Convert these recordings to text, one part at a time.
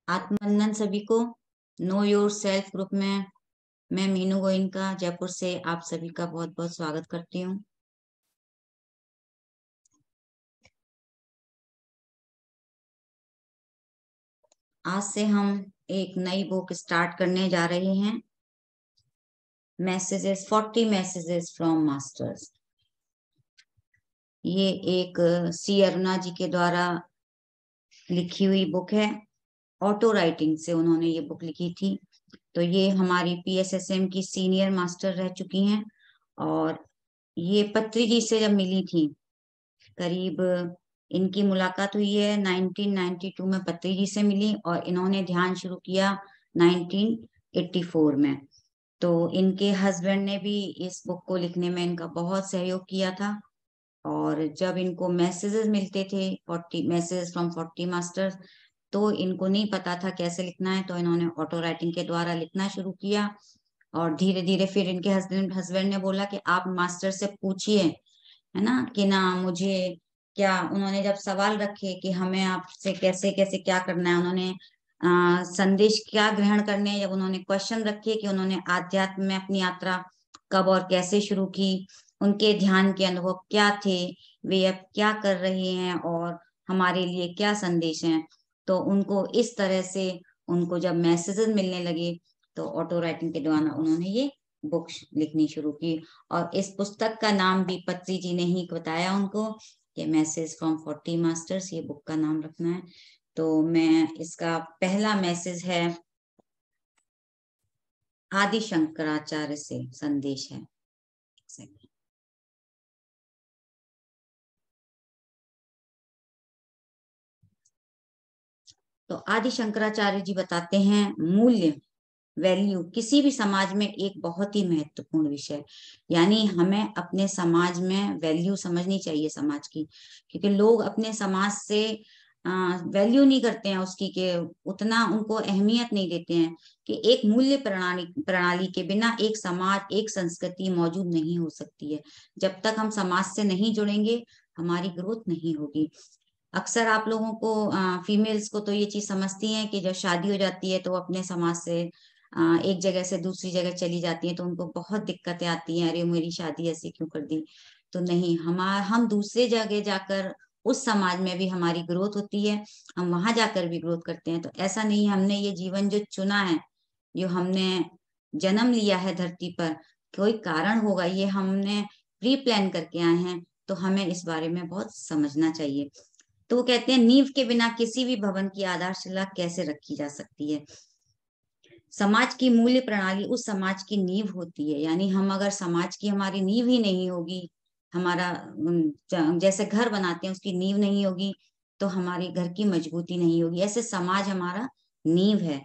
आत्मवंदन सभी को। Know your self group में मैं मीनू गोइनका जयपुर से आप सभी का बहुत बहुत स्वागत करती हूँ। आज से हम एक नई बुक स्टार्ट करने जा रहे हैं। Messages 40 messages from masters. ये एक सी अरुणा जी के द्वारा लिखी हुई बुक है। ऑटो राइटिंग से उन्होंने ये बुक लिखी थी। तो ये हमारी पीएसएसएम की सीनियर मास्टर रह चुकी हैं और ये पत्री जी से जब मिली थी, करीब इनकी मुलाकात हुई है 1992 में, पत्री जी से मिली और इन्होंने ध्यान शुरू किया 1984 में। तो इनके हस्बैंड ने भी इस बुक को लिखने में इनका बहुत सहयोग किया था। और जब इनको मैसेजेस मिलते थे 40 मैसेजेस फ्रॉम 40 मास्टर्स, तो इनको नहीं पता था कैसे लिखना है, तो इन्होंने ऑटो राइटिंग के द्वारा लिखना शुरू किया। और धीरे धीरे फिर इनके हस्बैंड ने बोला कि आप मास्टर से पूछिए, है ना, कि ना मुझे क्या, उन्होंने जब सवाल रखे कि हमें आपसे कैसे कैसे क्या करना है, उन्होंने संदेश क्या ग्रहण करने हैं, जब उन्होंने क्वेश्चन रखे कि उन्होंने आध्यात्म में अपनी यात्रा कब और कैसे शुरू की, उनके ध्यान के अनुभव क्या थे, वे अब क्या कर रहे हैं और हमारे लिए क्या संदेश हैं, तो उनको इस तरह से उनको जब मैसेजेस मिलने लगे तो ऑटो राइटिंग के द्वारा उन्होंने ये बुक लिखनी शुरू की। और इस पुस्तक का नाम भी पत्री जी ने ही बताया उनको कि मैसेज फ्रॉम 40 मास्टर्स, ये बुक का नाम रखना है। तो मैं इसका पहला मैसेज है, आदि शंकराचार्य से संदेश है। तो आदि शंकराचार्य जी बताते हैं, मूल्य, वैल्यू किसी भी समाज में एक बहुत ही महत्वपूर्ण विषय। यानी हमें अपने समाज में वैल्यू समझनी चाहिए समाज की, क्योंकि लोग अपने समाज से वैल्यू नहीं करते हैं उसकी, के उतना उनको अहमियत नहीं देते हैं कि एक मूल्य प्रणाली प्रणाली के बिना एक समाज, एक संस्कृति मौजूद नहीं हो सकती है। जब तक हम समाज से नहीं जुड़ेंगे हमारी ग्रोथ नहीं होगी। अक्सर आप लोगों को, फीमेल्स को तो ये चीज समझती हैं कि जब शादी हो जाती है तो वो अपने समाज से एक जगह से दूसरी जगह चली जाती हैं, तो उनको बहुत दिक्कतें आती हैं, अरे मेरी शादी ऐसी क्यों कर दी। तो नहीं, हम दूसरे जगह जाकर उस समाज में भी हमारी ग्रोथ होती है, हम वहां जाकर भी ग्रोथ करते हैं। तो ऐसा नहीं, हमने ये जीवन जो चुना है, जो हमने जन्म लिया है धरती पर, कोई कारण होगा, ये हमने प्री प्लान करके आए हैं, तो हमें इस बारे में बहुत समझना चाहिए। तो वो कहते हैं, नींव के बिना किसी भी भवन की आधारशिला कैसे रखी जा सकती है। समाज की मूल्य प्रणाली उस समाज की नींव होती है। यानी हम अगर समाज की, हमारी नींव ही नहीं होगी, हमारा जैसे घर बनाते हैं उसकी नींव नहीं होगी, तो हमारे घर की मजबूती नहीं होगी। ऐसे समाज हमारा नींव है।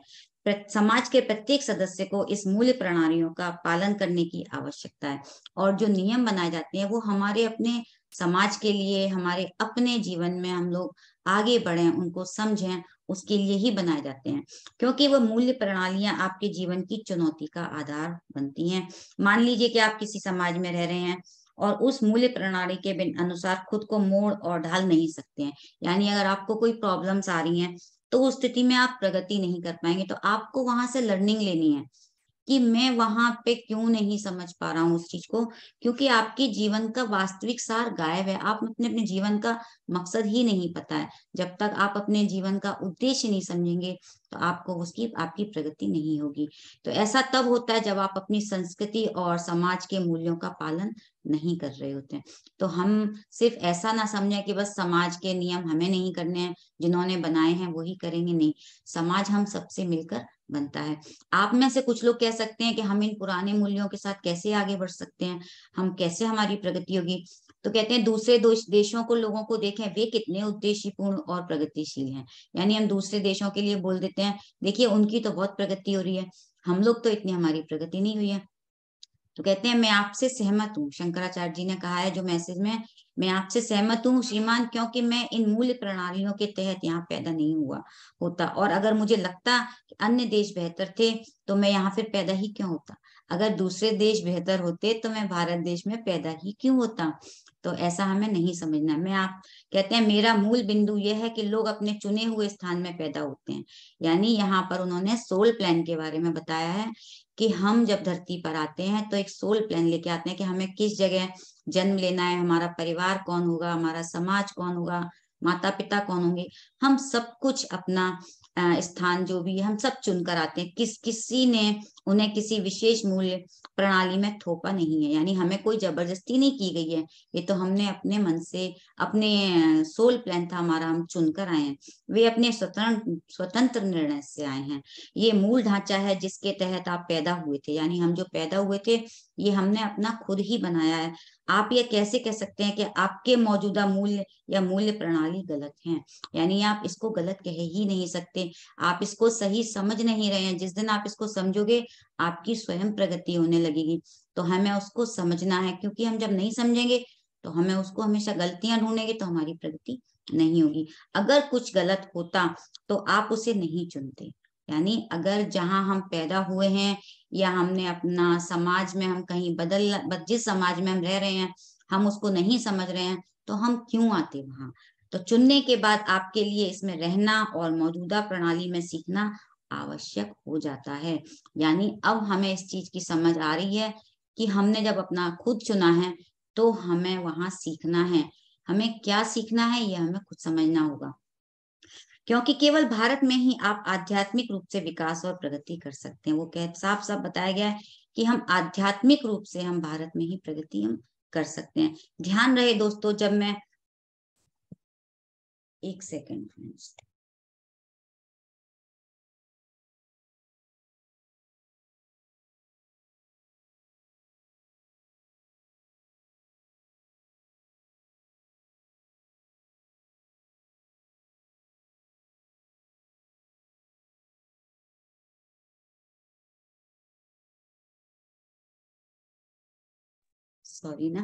समाज के प्रत्येक सदस्य को इस मूल्य प्रणालियों का पालन करने की आवश्यकता है। और जो नियम बनाए जाते हैं वो हमारे अपने समाज के लिए, हमारे अपने जीवन में हम लोग आगे बढ़े, उनको समझें, उसके लिए ही बनाए जाते हैं। क्योंकि वो मूल्य प्रणालियां आपके जीवन की चुनौती का आधार बनती हैं। मान लीजिए कि आप किसी समाज में रह रहे हैं और उस मूल्य प्रणाली के बिन अनुसार खुद को मोड़ और ढाल नहीं सकते हैं। यानी अगर आपको कोई प्रॉब्लम्स आ रही हैं तो उस स्थिति में आप प्रगति नहीं कर पाएंगे। तो आपको वहां से लर्निंग लेनी है कि मैं वहां पे क्यों नहीं समझ पा रहा हूँ उस चीज को, क्योंकि आपके जीवन का वास्तविक सार गायब है। आप अपने अपने जीवन का मकसद ही नहीं पता है। जब तक आप अपने जीवन का उद्देश्य नहीं समझेंगे तो आपको उसकी, आपकी प्रगति नहीं होगी। तो ऐसा तब होता है जब आप अपनी संस्कृति और समाज के मूल्यों का पालन नहीं कर रहे होते हैं। तो हम सिर्फ ऐसा ना समझें कि बस समाज के नियम हमें नहीं करने हैं, जिन्होंने बनाए हैं वही करेंगे। नहीं, समाज हम सबसे मिलकर बनता है। आप में से कुछ लोग कह सकते हैं कि हम इन पुराने मूल्यों के साथ कैसे आगे बढ़ सकते हैं, हम कैसे, हमारी प्रगति होगी। तो कहते हैं, दूसरे देशों को, लोगों को देखें, वे कितने उद्देश्यपूर्ण और प्रगतिशील हैं। यानी हम दूसरे देशों के लिए बोल देते हैं, देखिए उनकी तो बहुत प्रगति हो रही है, हम लोग तो इतनी, हमारी प्रगति नहीं हुई है। तो कहते हैं, मैं आपसे सहमत हूँ, शंकराचार्य जी ने कहा है जो मैसेज में, मैं आपसे सहमत हूँ श्रीमान, क्योंकि मैं इन मूल्य प्रणालियों के तहत यहाँ पैदा नहीं हुआ होता, और अगर मुझे लगता कि अन्य देश बेहतर थे तो मैं यहाँ फिर पैदा ही क्यों होता। अगर दूसरे देश बेहतर होते तो मैं भारत देश में पैदा ही क्यों होता। तो ऐसा हमें नहीं समझना। मैं आप कहते हैं मेरा मूल बिंदु यह है कि लोग अपने चुने हुए स्थान में पैदा होते हैं। यानी यहाँ पर उन्होंने सोल प्लान के बारे में बताया है कि हम जब धरती पर आते हैं तो एक सोल प्लान लेके आते हैं कि हमें किस जगह जन्म लेना है, हमारा परिवार कौन होगा, हमारा समाज कौन होगा, माता पिता कौन होंगे। हम सब कुछ अपना स्थान जो भी है हम सब चुन कर आते हैं। किसी ने उन्हें किसी विशेष मूल्य प्रणाली में थोपा नहीं है, यानी हमें कोई जबरदस्ती नहीं की गई है। ये तो हमने अपने मन से, अपने सोल प्लान था हमारा, हम चुनकर आए हैं। वे अपने स्वतंत्र निर्णय से आए हैं। ये मूल ढांचा है जिसके तहत आप पैदा हुए थे, यानी हम जो पैदा हुए थे ये हमने अपना खुद ही बनाया है। आप ये कैसे कह सकते हैं कि आपके मौजूदा मूल्य या मूल्य प्रणाली गलत है? यानी आप इसको गलत कह ही नहीं सकते। आप इसको सही समझ नहीं रहे हैं। जिस दिन आप इसको समझोगे आपकी स्वयं प्रगति होने लगेगी। तो हमें उसको समझना है, क्योंकि हम जब नहीं समझेंगे तो हमें उसको हमेशा गलतियां ढूंढेंगे तो हमारी प्रगति नहीं होगी। अगर कुछ गलत होता तो आप उसे नहीं चुनते। यानी अगर जहां हम पैदा हुए हैं या हमने अपना समाज में हम कहीं जिस समाज में हम रह रहे हैं हम उसको नहीं समझ रहे हैं तो हम क्यों आते वहां। तो चुनने के बाद आपके लिए इसमें रहना और मौजूदा प्रणाली में सीखना आवश्यक हो जाता है। यानी अब हमें इस चीज की समझ आ रही है कि हमने जब अपना खुद चुना है तो हमें वहां सीखना है। हमें क्या सीखना है ये हमें खुद समझना होगा, क्योंकि केवल भारत में ही आप आध्यात्मिक रूप से विकास और प्रगति कर सकते हैं। वो कह साफ साफ बताया गया है कि हम आध्यात्मिक रूप से हम भारत में ही प्रगति हम कर सकते हैं। ध्यान रहे दोस्तों, जब मैं एक सेकेंड, सॉरी ना।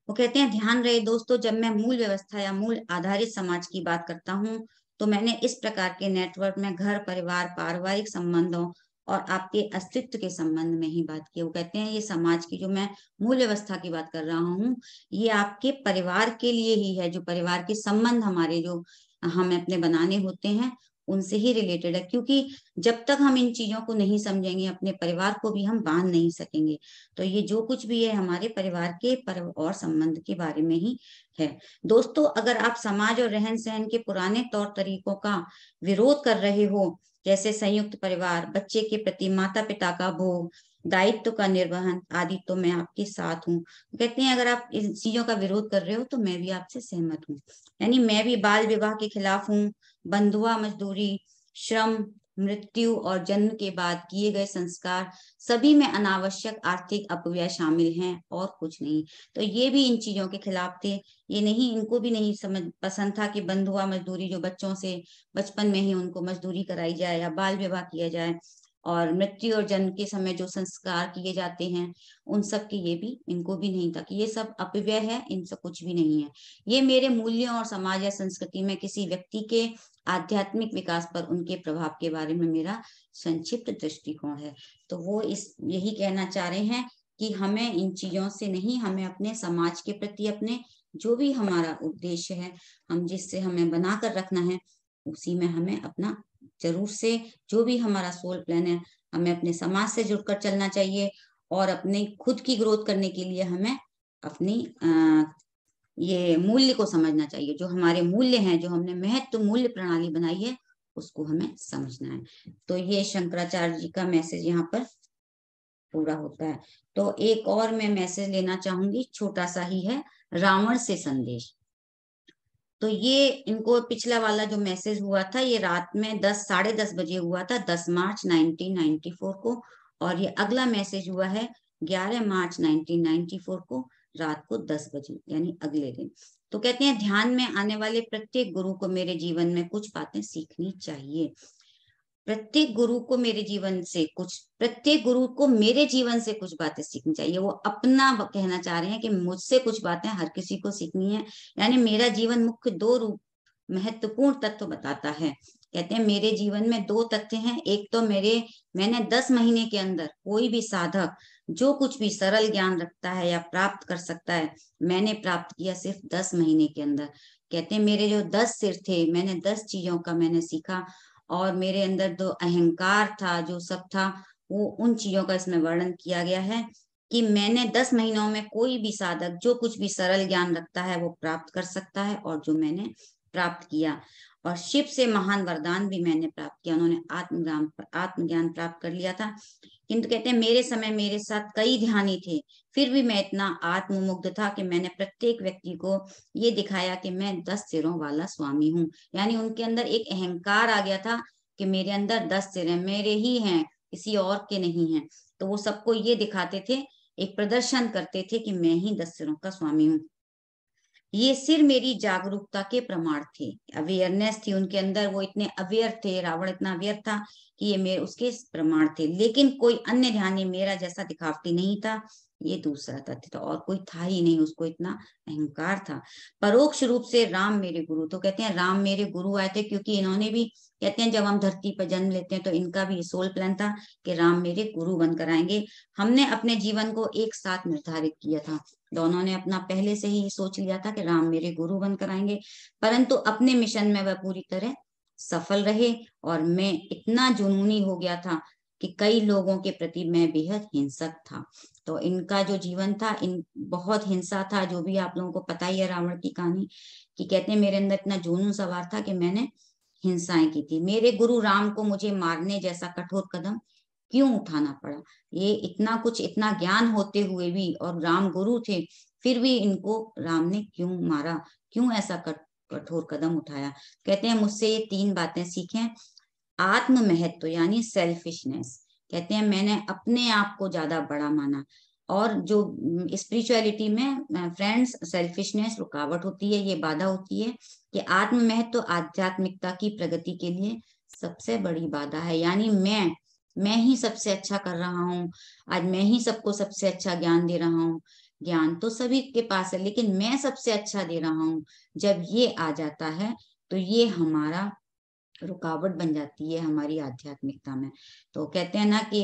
वो कहते हैं ध्यान रहे दोस्तों, जब मैं मूल व्यवस्था या मूल आधारित समाज की बात करता हूँ तो मैंने इस प्रकार के नेटवर्क में घर परिवार पारिवारिक संबंधों और आपके अस्तित्व के संबंध में ही बात की। वो कहते हैं ये समाज की जो मैं मूल व्यवस्था की बात कर रहा हूँ ये आपके परिवार के लिए ही है। जो परिवार के संबंध हमारे जो हमें अपने बनाने होते हैं उनसे ही रिलेटेड है, क्योंकि जब तक हम इन चीजों को नहीं समझेंगे अपने परिवार को भी हम बांध नहीं सकेंगे। तो ये जो कुछ भी है हमारे परिवार के पर और संबंध के बारे में ही है। दोस्तों, अगर आप समाज और रहन सहन के पुराने तौर तरीकों का विरोध कर रहे हो, जैसे संयुक्त परिवार, बच्चे के प्रति माता पिता का भोग, दायित्व का निर्वहन आदि, तो मैं आपके साथ हूँ। कहते हैं अगर आप इन चीजों का विरोध कर रहे हो तो मैं भी आपसे सहमत हूँ। यानी मैं भी बाल विवाह के खिलाफ हूँ। बंधुआ मजदूरी, श्रम, मृत्यु और जन्म के बाद किए गए संस्कार, सभी में अनावश्यक आर्थिक अपव्यय शामिल हैं और कुछ नहीं। तो ये भी इन चीजों के खिलाफ थे। ये नहीं, इनको भी नहीं समझ पसंद था कि बंधुआ मजदूरी, जो बच्चों से बचपन में ही उनको मजदूरी कराई जाए या बाल विवाह किया जाए, और मृत्यु और जन्म के समय जो संस्कार किए जाते हैं उन सब की, ये भी इनको भी नहीं था कि ये सब अपव्यय है, इन सब कुछ भी नहीं है। ये मेरे मूल्यों और समाज या संस्कृति में किसी व्यक्ति के आध्यात्मिक विकास पर उनके प्रभाव के बारे में मेरा संक्षिप्त दृष्टिकोण है। तो वो इस यही कहना चाह रहे हैं कि हमें इन चीजों से नहीं, हमें अपने समाज के प्रति, अपने जो भी हमारा उद्देश्य है, हम जिससे हमें बना कर रखना है उसी में हमें अपना जरूर से, जो भी हमारा सोल प्लान है, हमें अपने समाज से जुड़कर चलना चाहिए। और अपने खुद की ग्रोथ करने के लिए हमें अपनी ये मूल्य को समझना चाहिए। जो हमारे मूल्य हैं, जो हमने महत्व मूल्य प्रणाली बनाई है, उसको हमें समझना है। तो ये शंकराचार्य जी का मैसेज यहाँ पर पूरा होता है। तो एक और मैं मैसेज लेना चाहूंगी, छोटा सा ही है, रावण से संदेश। तो ये इनको पिछला वाला जो मैसेज हुआ था ये रात में 10 साढ़े 10 बजे हुआ था, 10 मार्च 1994 को। और ये अगला मैसेज हुआ है 11 मार्च 1994 को रात को 10 बजे, यानी अगले दिन। तो कहते हैं ध्यान में आने वाले प्रत्येक गुरु को मेरे जीवन में कुछ बातें सीखनी चाहिए। प्रत्येक गुरु को मेरे जीवन से कुछ बातें सीखनी चाहिए। वो अपना कहना चाह रहे हैं कि मुझसे कुछ बातें हर किसी को सीखनी है। यानी मेरा जीवन मुख्य दो रूप महत्वपूर्ण तत्व बताता है। कहते हैं मेरे जीवन में दो तथ्य हैं। एक तो मैंने 10 महीने के अंदर कोई भी साधक जो कुछ भी सरल ज्ञान रखता है या प्राप्त कर सकता है, मैंने प्राप्त किया सिर्फ 10 महीने के अंदर। कहते हैं मेरे जो 10 सिर थे, मैंने 10 चीजों का मैंने सीखा, और मेरे अंदर जो अहंकार था, जो सब था, वो उन चीजों का इसमें वर्णन किया गया है कि मैंने 10 महीनों में कोई भी साधक जो कुछ भी सरल ज्ञान रखता है वो प्राप्त कर सकता है, और जो मैंने प्राप्त किया। और शिव से महान वरदान भी मैंने प्राप्त किया, उन्होंने आत्मज्ञान प्राप्त कर लिया था। किंतु कहते हैं मेरे समय मेरे साथ कई ध्यानी थे, फिर भी मैं इतना आत्ममुग्ध था कि मैंने प्रत्येक व्यक्ति को ये दिखाया कि मैं 10 सिरों वाला स्वामी हूँ। यानी उनके अंदर एक अहंकार आ गया था कि मेरे अंदर 10 सिर हैं, मेरे ही हैं, किसी और के नहीं हैं। तो वो सबको ये दिखाते थे, एक प्रदर्शन करते थे कि मैं ही 10 सिरों का स्वामी हूँ। ये सिर मेरी जागरूकता के प्रमाण थे, अवेयरनेस थी उनके अंदर, वो इतने अवेयर थे, रावण इतना अवेयर था कि ये मेरे उसके प्रमाण थे। लेकिन कोई अन्य ध्यानी मेरा जैसा दिखावटी नहीं था, ये दूसरा तथ्य था, और कोई था ही नहीं, उसको इतना अहंकार था। परोक्ष रूप से राम मेरे गुरु, तो कहते हैं राम मेरे गुरु आए थे, क्योंकि इन्होंने भी, कहते हैं जब हम धरती पर जन्म लेते हैं तो इनका भी सोल प्लान था कि राम मेरे गुरु बनकर आएंगे। हमने अपने जीवन को एक साथ निर्धारित किया था, दोनों ने अपना पहले से ही सोच लिया था कि राम मेरे गुरु बनकर आएंगे, परंतु अपने मिशन में वह पूरी तरह सफल रहे। और मैं इतना जुनूनी हो गया था कि कई लोगों के प्रति मैं बेहद हिंसक था। तो इनका जो जीवन था, इन बहुत हिंसा था, जो भी आप लोगों को पता ही है रावण की कहानी, कि कहते हैं मेरे अंदर इतना जुनून सवार था कि मैंने हिंसाएं की थी। मेरे गुरु राम को मुझे मारने जैसा कठोर कदम क्यों उठाना पड़ा? ये इतना कुछ, इतना ज्ञान होते हुए भी, और राम गुरु थे, फिर भी इनको राम ने क्यों मारा, क्यों ऐसा कठोर कदम उठाया? कहते हैं मुझसे ये 3 बातें सीखें। आत्म महत्व यानी सेल्फिशनेस, कहते हैं मैंने अपने आप को ज्यादा बड़ा माना। और जो स्पिरिचुअलिटी में फ्रेंड्स, सेल्फिशनेस रुकावट होती है, ये बाधा होती है, कि आत्म महत्व आध्यात्मिकता की प्रगति के लिए सबसे बड़ी बाधा है। यानी मैं ही सबसे अच्छा कर रहा हूँ, आज मैं ही सबको सबसे अच्छा ज्ञान दे रहा हूँ, ज्ञान तो सभी के पास है लेकिन मैं सबसे अच्छा दे रहा हूँ, जब ये आ जाता है तो ये हमारा रुकावट बन जाती है हमारी आध्यात्मिकता में। तो कहते हैं ना कि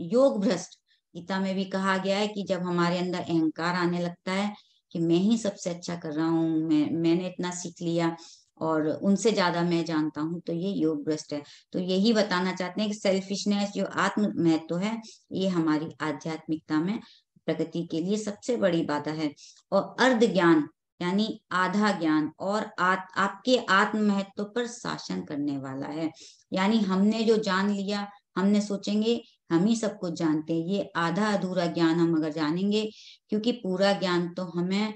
योग भ्रष्ट, गीता में भी कहा गया है कि जब हमारे अंदर अहंकार आने लगता है कि मैं ही सबसे अच्छा कर रहा हूँ, मैंने इतना सीख लिया और उनसे ज्यादा मैं जानता हूँ, तो ये योग भ्रष्ट है। तो यही बताना चाहते हैं कि सेल्फिशनेस, जो आत्म महत्व है, ये हमारी आध्यात्मिकता में प्रगति के लिए सबसे बड़ी बाधा है। और अर्ध ज्ञान यानी आधा ज्ञान और आपके आत्म महत्व पर शासन करने वाला है। यानी हमने जो जान लिया, हमने सोचेंगे हम ही सब कुछ जानते हैं, ये आधा अधूरा ज्ञान हम अगर जानेंगे, क्योंकि पूरा ज्ञान तो हमें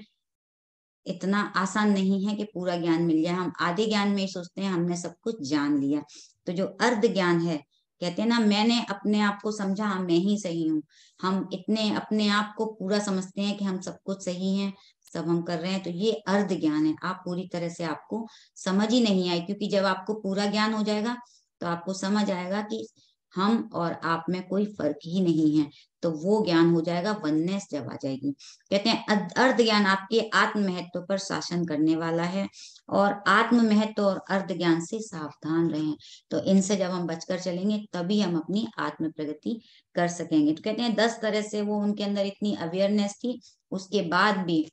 इतना आसान नहीं है कि पूरा ज्ञान मिल जाए। हम आधे ज्ञान में ही सोचते हैं हमने सब कुछ जान लिया। तो जो अर्ध ज्ञान है, कहते हैं ना मैंने अपने आप को समझा, हाँ मैं ही सही हूँ, हम इतने अपने आप को पूरा समझते हैं कि हम सब कुछ सही हैं, सब हम कर रहे हैं, तो ये अर्ध ज्ञान है। आप पूरी तरह से आपको समझ ही नहीं आई, क्योंकि जब आपको पूरा ज्ञान हो जाएगा तो आपको समझ आएगा कि हम और आप में कोई फर्क ही नहीं है। तो वो ज्ञान हो जाएगा, वननेस जब आ जाएगी। कहते हैं अर्ध ज्ञान आपके आत्म महत्व पर शासन करने वाला है, और आत्म महत्व और अर्ध ज्ञान से सावधान रहें। तो इनसे जब हम बचकर चलेंगे तभी हम अपनी आत्म प्रगति कर सकेंगे। तो कहते हैं 10 तरह से वो उनके अंदर इतनी अवेयरनेस थी, उसके बाद भी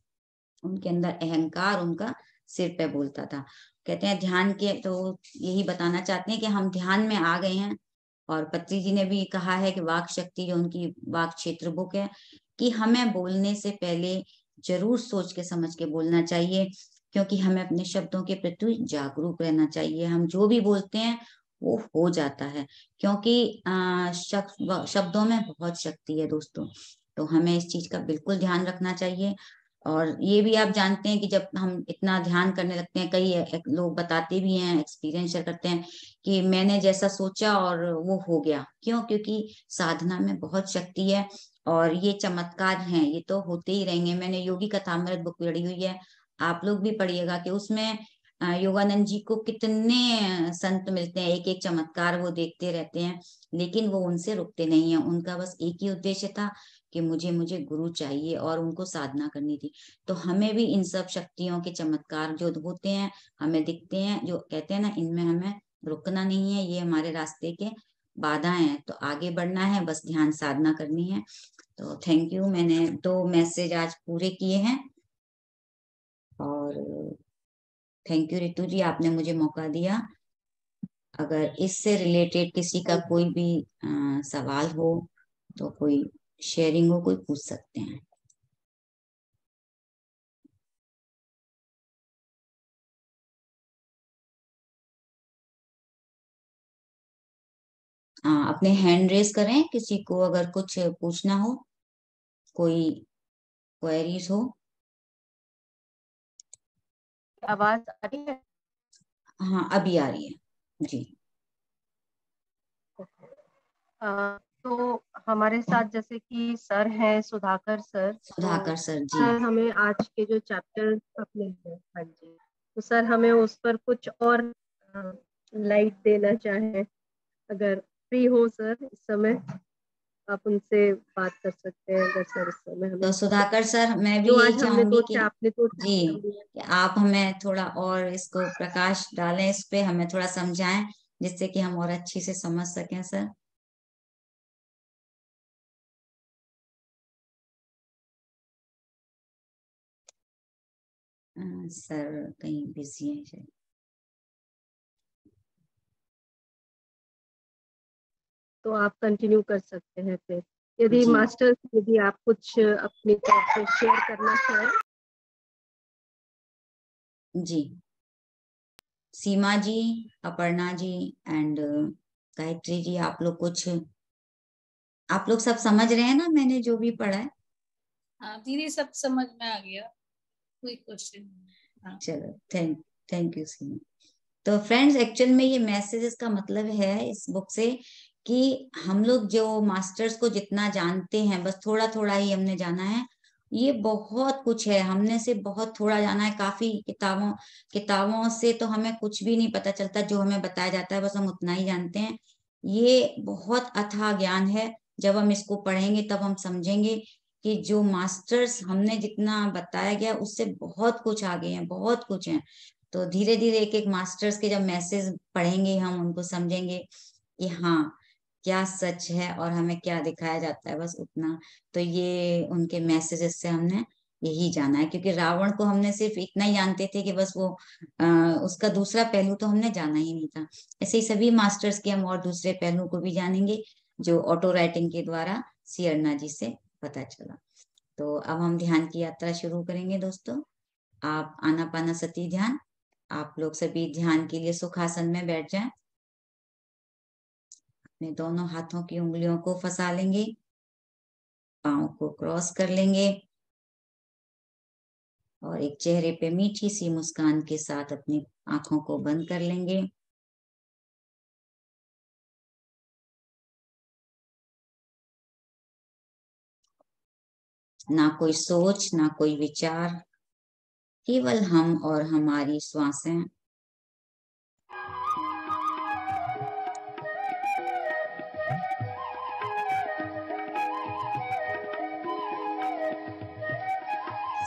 उनके अंदर अहंकार उनका सिर पे बोलता था। कहते हैं ध्यान के, तो यही बताना चाहते हैं कि हम ध्यान में आ गए हैं। और पत्री जी ने भी कहा है कि वाक शक्ति, जो उनकी वाक क्षेत्र बुक है, कि हमें बोलने से पहले जरूर सोच के समझ के बोलना चाहिए, क्योंकि हमें अपने शब्दों के प्रति जागरूक रहना चाहिए। हम जो भी बोलते हैं वो हो जाता है, क्योंकि शब्दों में बहुत शक्ति है दोस्तों। तो हमें इस चीज का बिल्कुल ध्यान रखना चाहिए। और ये भी आप जानते हैं कि जब हम इतना ध्यान करने लगते हैं, कई लोग बताते भी हैं, एक्सपीरियंस शेयर करते हैं कि मैंने जैसा सोचा और वो हो गया। क्यों? क्योंकि साधना में बहुत शक्ति है, और ये चमत्कार हैं, ये तो होते ही रहेंगे। मैंने योगी कथामृत बुक पढ़ी हुई है, आप लोग भी पढ़िएगा, कि उसमें योगानंद जी को कितने संत मिलते हैं, एक एक चमत्कार वो देखते रहते हैं, लेकिन वो उनसे रुकते नहीं है। उनका बस एक ही उद्देश्य था कि मुझे गुरु चाहिए और उनको साधना करनी थी। तो हमें भी इन सब शक्तियों के चमत्कार जो होते हैं हमें दिखते हैं, जो कहते हैं ना, इनमें हमें रुकना नहीं है, ये हमारे रास्ते के बाधाएं हैं, तो आगे बढ़ना है, बस ध्यान साधना करनी है। तो थैंक यू, मैंने 2 मैसेज आज पूरे किए हैं। और थैंक यू रितु जी, आपने मुझे मौका दिया। अगर इससे रिलेटेड किसी का कोई भी सवाल हो, तो कोई शेयरिंग हो, कोई पूछ सकते हैं। अपने हैंड रेस करें, किसी को अगर कुछ पूछना हो, कोई क्वेरीज हो। आवाज आ रही है? हाँ, अभी आ रही है जी। तो हमारे साथ जैसे कि सर हैं, सुधाकर सर। सुधाकर सर जी। सर हमें आज के जो चैप्टर अपने हैं, हाँ जी, तो सर हमें उस पर कुछ और लाइट देना चाहें, अगर फ्री हो सर इस समय, आप उनसे बात कर सकते हैं। अगर सर इस समय तो हमें, सुधाकर सर, मैं भी जो यही आज हमने चाहूंगी कि आपने तो जी, chapter लिए। कि आप हमें थोड़ा और इसको प्रकाश डालें, इस पे हमें थोड़ा समझाएं, जिससे कि हम और अच्छी से समझ सकें सर। सर कहीं बिजी हैं शायद। तो आप कंटिन्यू कर सकते हैं फिर, यदि जी मास्टर, यदि आप कुछ अपनी तरफ से शेयर करना चाहें। जी, सीमा जी, अपर्णा जी एंड गायत्री जी, आप लोग सब समझ रहे हैं ना मैंने जो भी पढ़ा है? हाँ दीदी, सब समझ में आ गया, कोई क्वेश्चन नहीं। हाँ चलो, थैंक यू सीमा। तो फ्रेंड्स, एक्चुअल में ये मैसेजेस का मतलब है इस बुक से कि हम लोग जो मास्टर्स को जितना जानते हैं, बस थोड़ा थोड़ा ही हमने जाना है। ये बहुत कुछ है, हमने से बहुत थोड़ा जाना है। काफी किताबों किताबों से तो हमें कुछ भी नहीं पता चलता, जो हमें बताया जाता है बस हम उतना ही जानते हैं। ये बहुत अथाह ज्ञान है। जब हम इसको पढ़ेंगे तब हम समझेंगे कि जो मास्टर्स हमने जितना बताया गया उससे बहुत कुछ आगे है, बहुत कुछ है। तो धीरे धीरे एक एक मास्टर्स के जब मैसेज पढ़ेंगे, हम उनको समझेंगे कि हाँ, क्या सच है और हमें क्या दिखाया जाता है, बस उतना। तो ये उनके मैसेजेस से हमने यही जाना है, क्योंकि रावण को हमने सिर्फ इतना ही जानते थे कि बस वो उसका दूसरा पहलू तो हमने जाना ही नहीं था। ऐसे ही सभी मास्टर्स के हम और दूसरे पहलू को भी जानेंगे, जो ऑटो राइटिंग के द्वारा सी अर्णा जी से पता चला। तो अब हम ध्यान की यात्रा शुरू करेंगे दोस्तों। आप आनापानसति ध्यान, आप लोग सभी ध्यान के लिए सुखासन में बैठ जाएं। अपने दोनों हाथों की उंगलियों को फंसा लेंगे, पाँव को क्रॉस कर लेंगे और एक चेहरे पे मीठी सी मुस्कान के साथ अपनी आंखों को बंद कर लेंगे। ना कोई सोच, ना कोई विचार, केवल हम और हमारी श्वासें।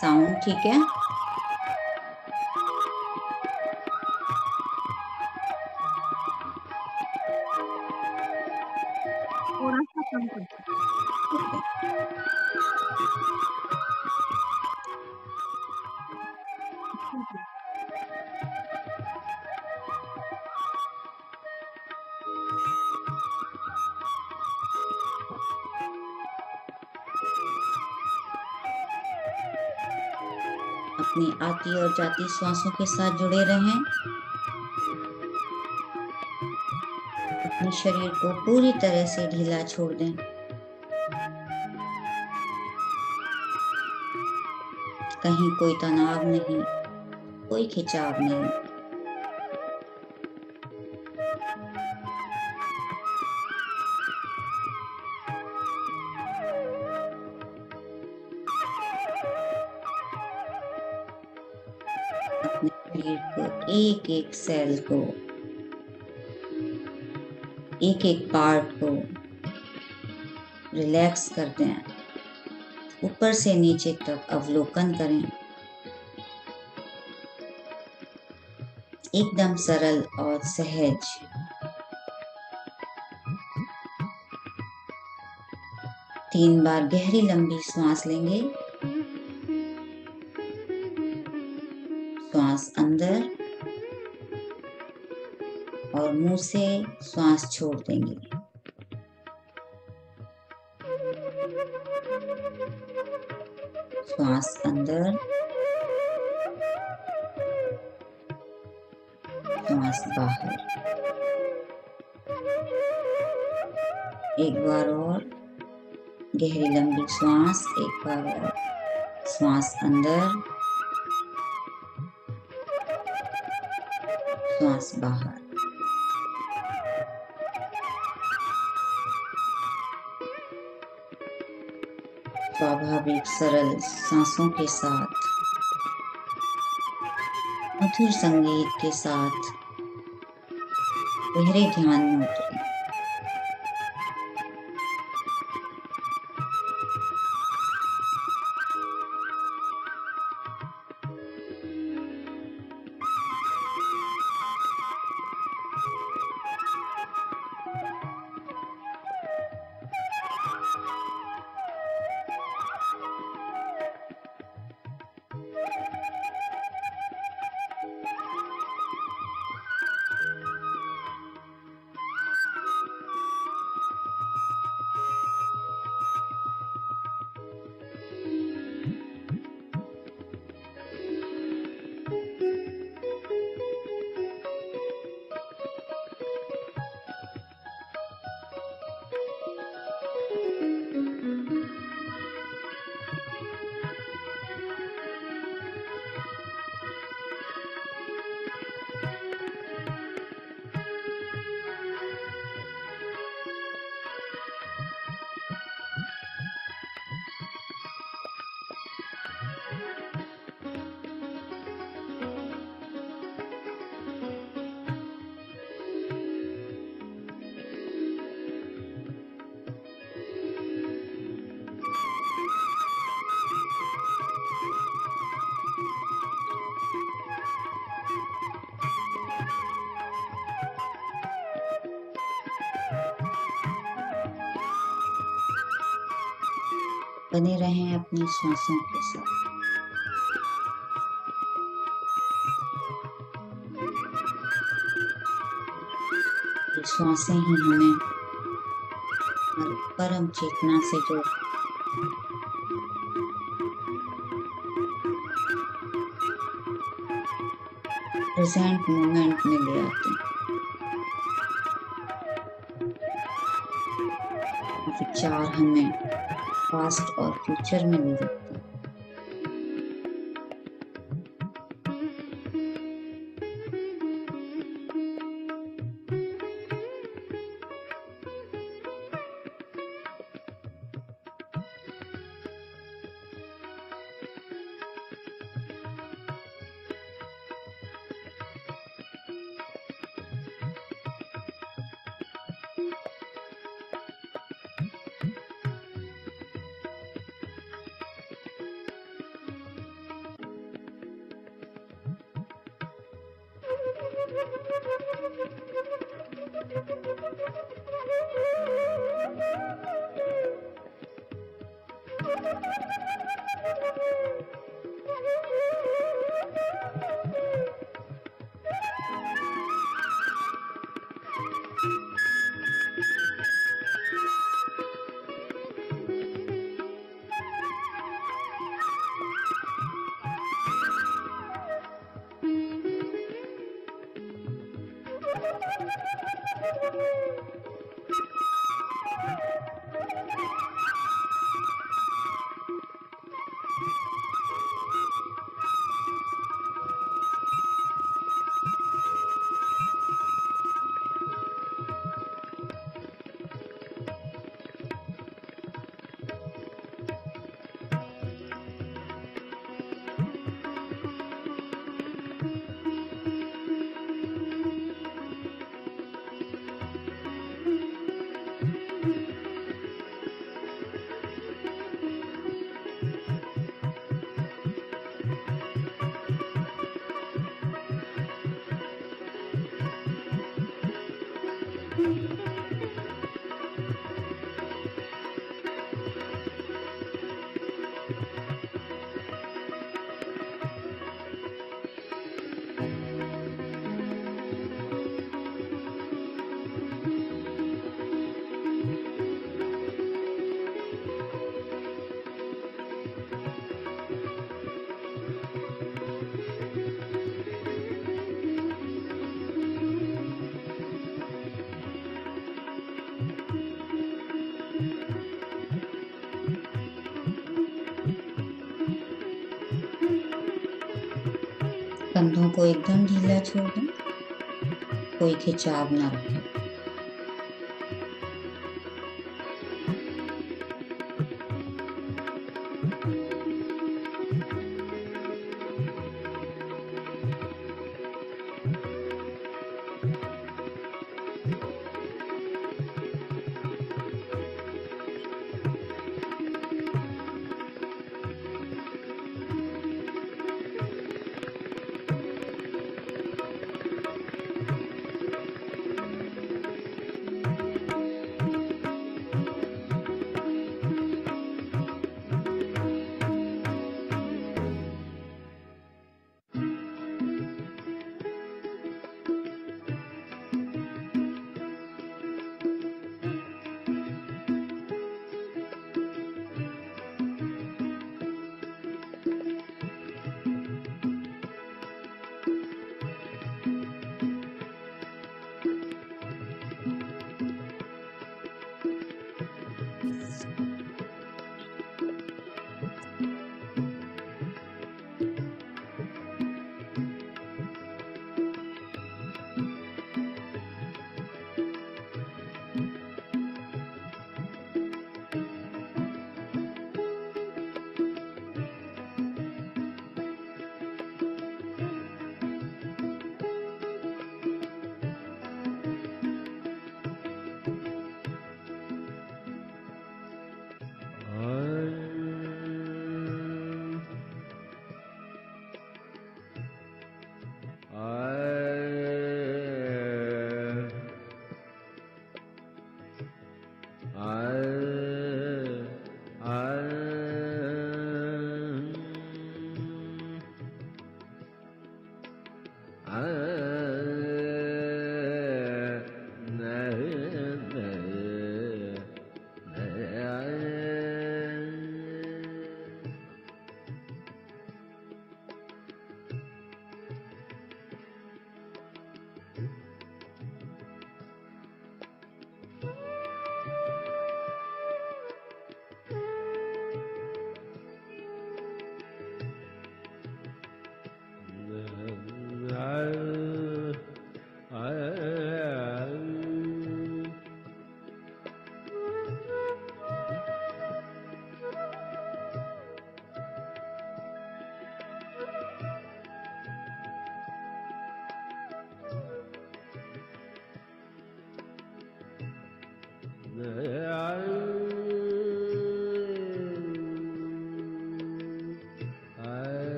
साउंड ठीक है? थोड़ा सा कम कर सकते हैं। अपनी आती और जाती श्वासों के साथ जुड़े रहें। अपने शरीर को पूरी तरह से ढीला छोड़ दें। कहीं कोई तनाव नहीं, कोई खिंचाव नहीं। अपने शरीर को, एक एक सेल को, एक एक पार्ट को रिलैक्स कर दें। ऊपर से नीचे तक अवलोकन करें। एकदम सरल और सहज। तीन बार गहरी लंबी सांस लेंगे। श्वास अंदर और मुंह से श्वास छोड़ देंगे। श्वास अंदर, श्वास बाहर। एक बार और गहरी लंबी श्वास। एक बार और श्वास अंदर, श्वास बाहर। स्वाभाविक सरल सांसों के साथ, मधुर संगीत के साथ गहरे ध्यान में उतरें। बने रहें अपनी सांसों के साथ। ये श्वासें ही हमें हमारी परम चेतना से जो प्रेजेंट मोमेंट में ले आते हैं। विचार हमें पास्ट और फ्यूचर में ले जाते हैं। कंधों को एकदम ढीला छोड़ दें, कोई खिंचाव ना रखें।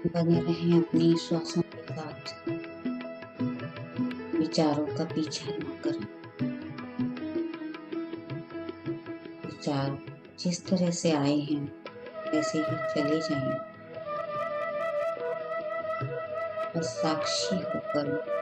बने रहें अपनी श्वासों के साथ, विचारों का पीछा न करें। विचार जिस तरह से आए हैं वैसे ही चले जाएं, और साक्षी होकर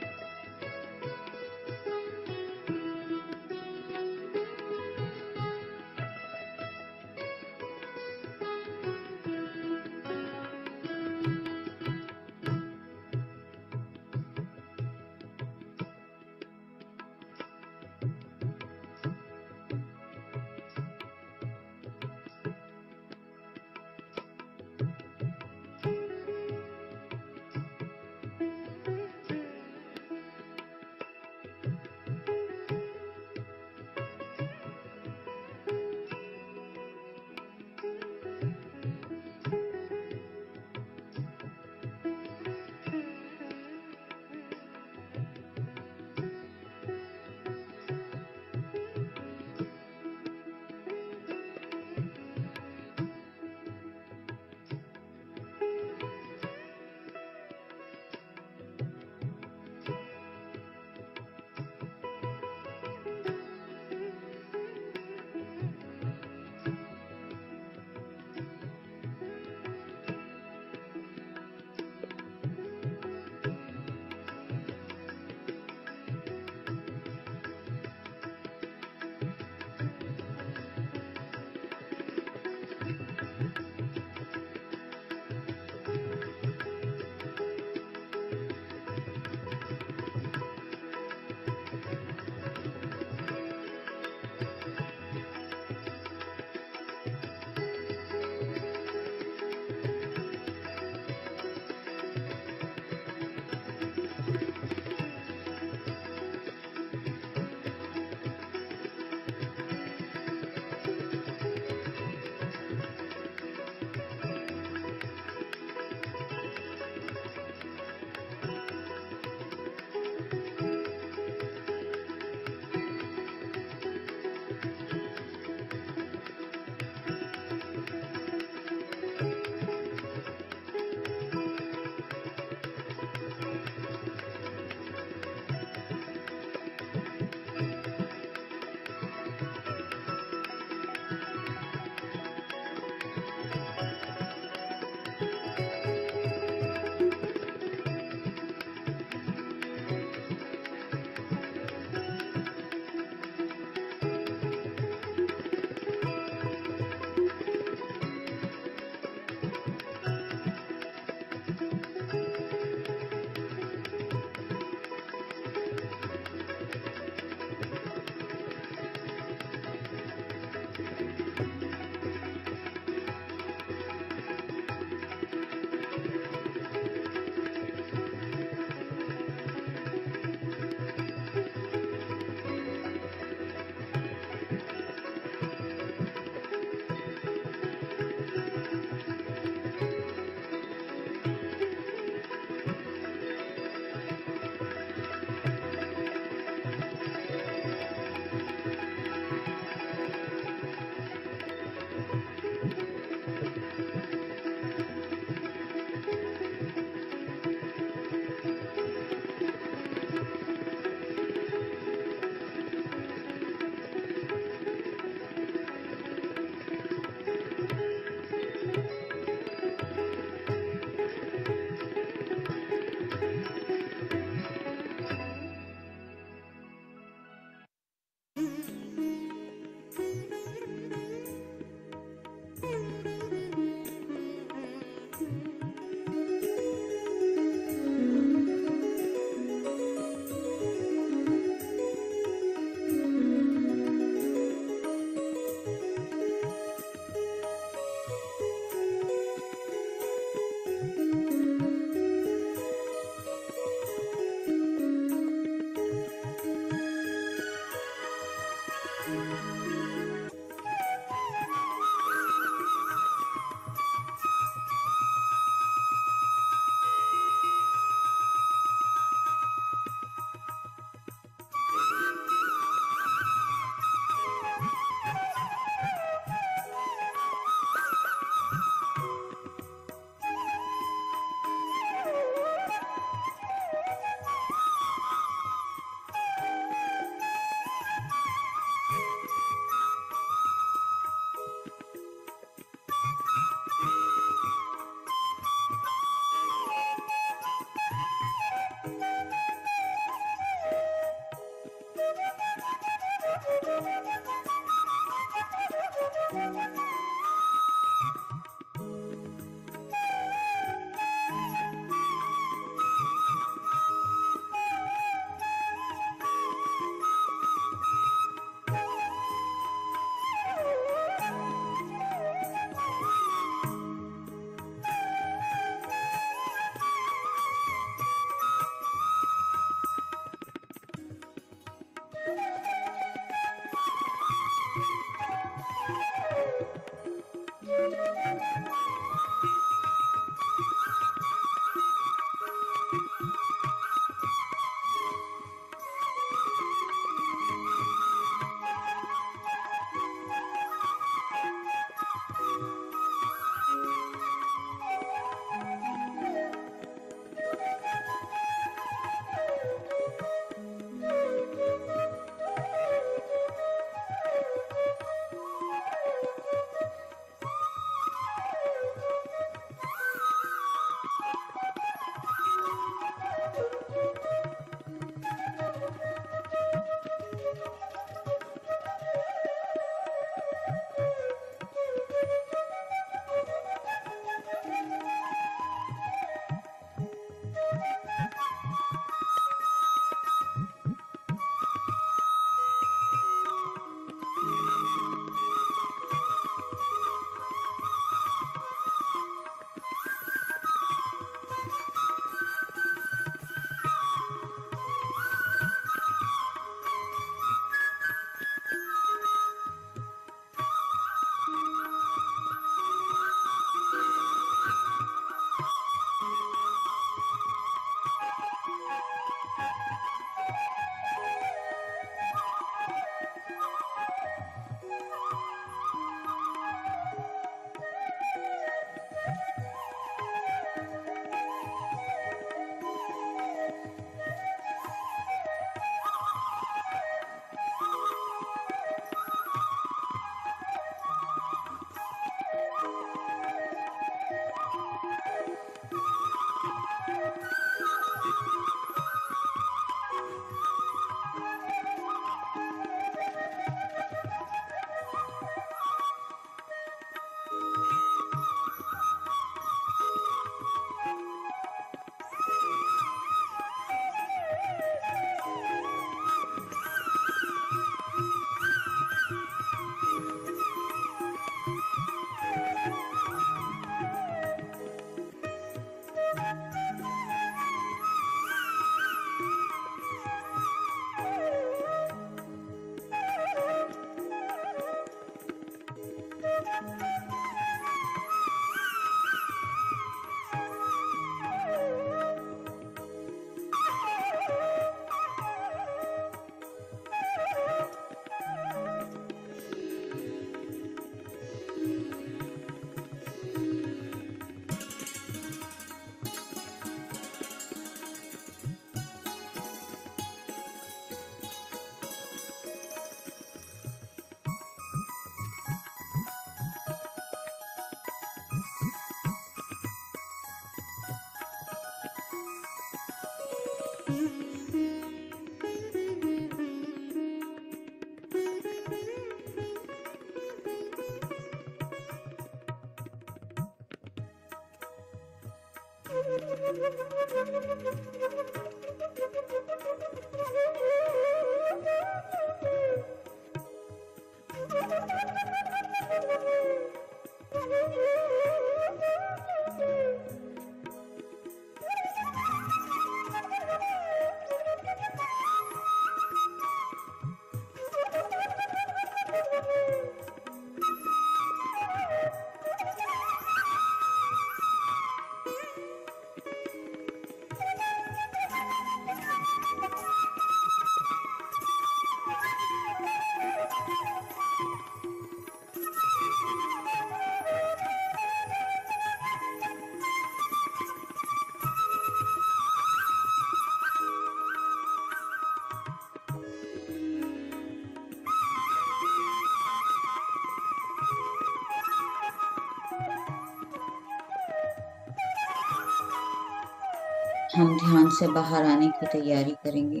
हम ध्यान से बाहर आने की तैयारी करेंगे।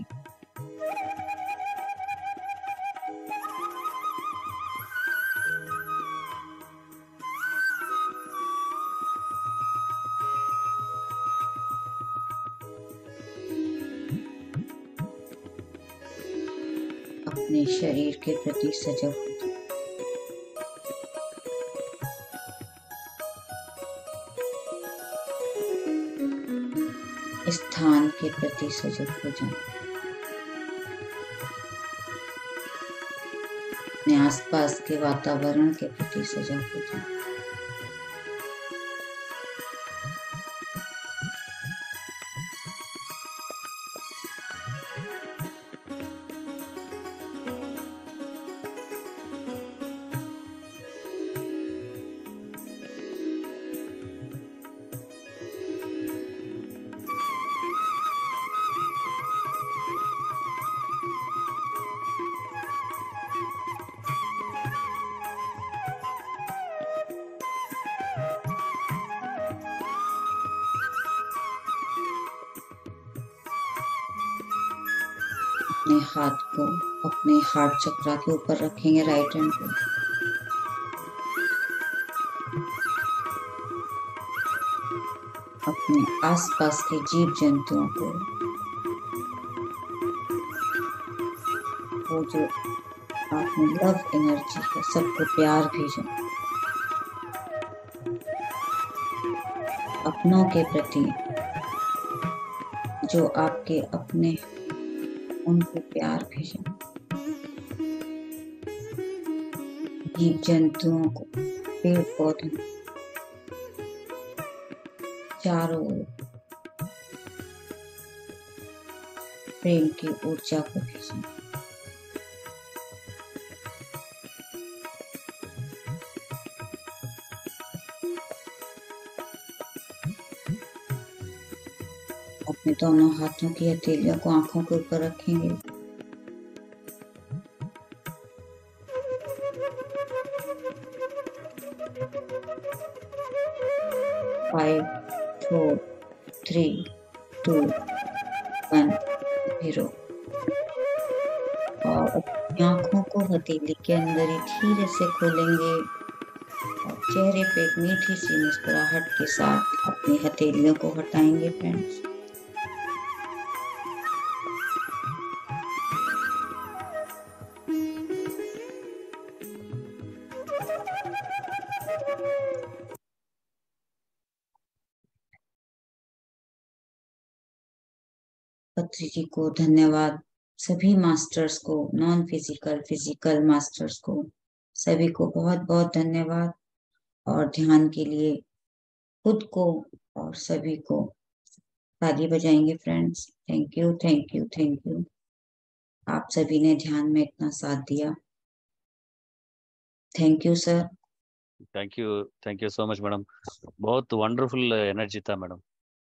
अपने शरीर के प्रति सजग हो जाएं। स्थान के प्रति सजग हो जाएं। अपने आसपास के वातावरण के प्रति सजग हो जाएं। अपने हाथ को अपने हार्ट चक्र के ऊपर रखेंगे, राइट हैंड को। अपने आसपास के जीव जंतुओं को, वो जो आपने लव एनर्जी है, सबको प्यार भेजें। अपनों के प्रति जो आपके अपने, उनको प्यार भेजें। जीव जंतुओं को, पेड़ पौधों, चारों ओर प्रेम की ऊर्जा को भेजें। अपने दोनों हाथों की हथेलियों को आंखों के ऊपर रखेंगे। फाइव, 4, 3, 2, 1, 0। और अपनी आंखों को हथेली के अंदर ही धीरे से खोलेंगे और चेहरे पे एक मीठी सी मुस्कुराहट के साथ अपनी हथेलियों को हटाएंगे फ्रेंड्स। पत्री जी को धन्यवाद, सभी मास्टर्स को, नॉन फिजिकल फिजिकल मास्टर्स को, सभी को बहुत बहुत धन्यवाद। और ध्यान के लिए खुद को और सभी को ताली बजाएंगे friends. Thank you, thank you, thank you. आप सभी ने ध्यान में इतना साथ दिया। Thank you sir. Thank you so much madam. बहुत वंडरफुल एनर्जी था मैडम